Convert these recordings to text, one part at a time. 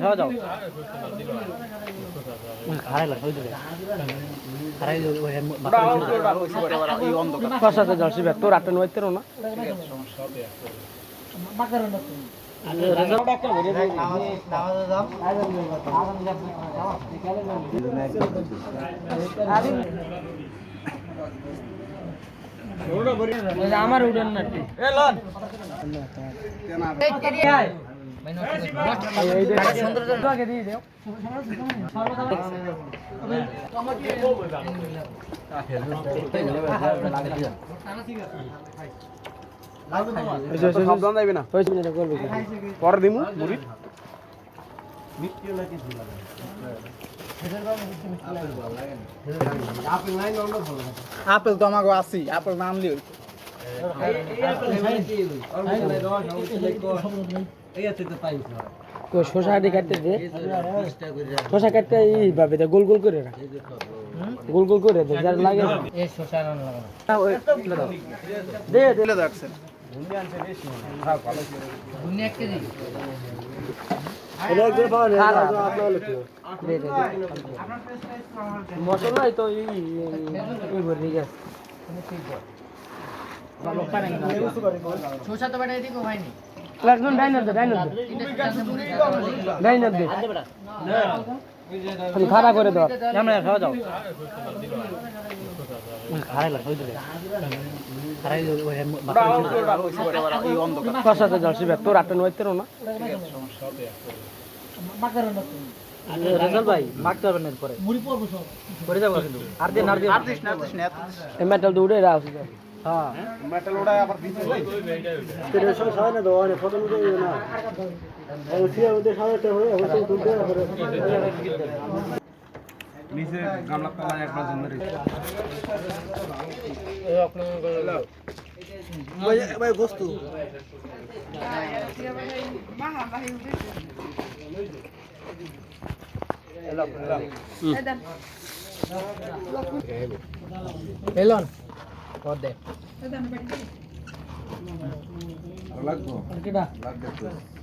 খাওয়া যাও খারাই লাগে ওই দিকে খারাই ওই অন্ধকার কষাতে যাচ্ছি বে তোর আটটা নয় তেরো না আমার উড়ান না পরে দিমু মুড়ি আপেল তো আমাকে আসি আপেল নাম লিও শশা কাটতে দে শশা কাটতে এইভাবে গোল গোল করে রাখ গোল গোল করে দে যার লাগে এই শশা দে দিলে দেখছেন বুনিয়া আনছে বেশি হ্যাঁ ভালো বুনিয়া কেজি এটা যে পাওয়া যায় আপনারা লিখো দে দে মশলা তো এই ভরে গেছে ভালো পারে না শশা তো বাড়াই দিকো ভাইনি লাগন ডাইনার দে ডাইনার দে তুমি খাড়া করে দাও আমরা খাওয়া যাও খারাই লাগে ওই দিকে খারাই ওই অন্ধকার কষাতে যাচ্ছি বে তোর আটটা নয় তেরো না রেজাল ভাই মারতে হবে না পরে মুড়ি পড়বো সব পড়ে যাবো কিন্তু আর দিন এই মেটাল দৌড়ে রাখছি হ্যাঁ মেটাল ওড়ায় আবার দিতে তেরে সব সামনে দাও আরে ফটো উঠে না এই সিয়া ওদের সামনে হয়ে অবশ্যই তুলতে হবে নিচে গামলা পালা একবার জন্য রে এই আপনি ভাই বস্তু মাহা ভাই এলন কর দে লাগবো কেডা লাগবে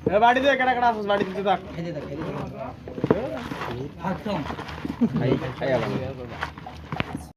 এ বাড়ি দে কেডা কেডা আসছ বাড়ি দিতে থাক খেতে থাক থাক খাই খাই আবার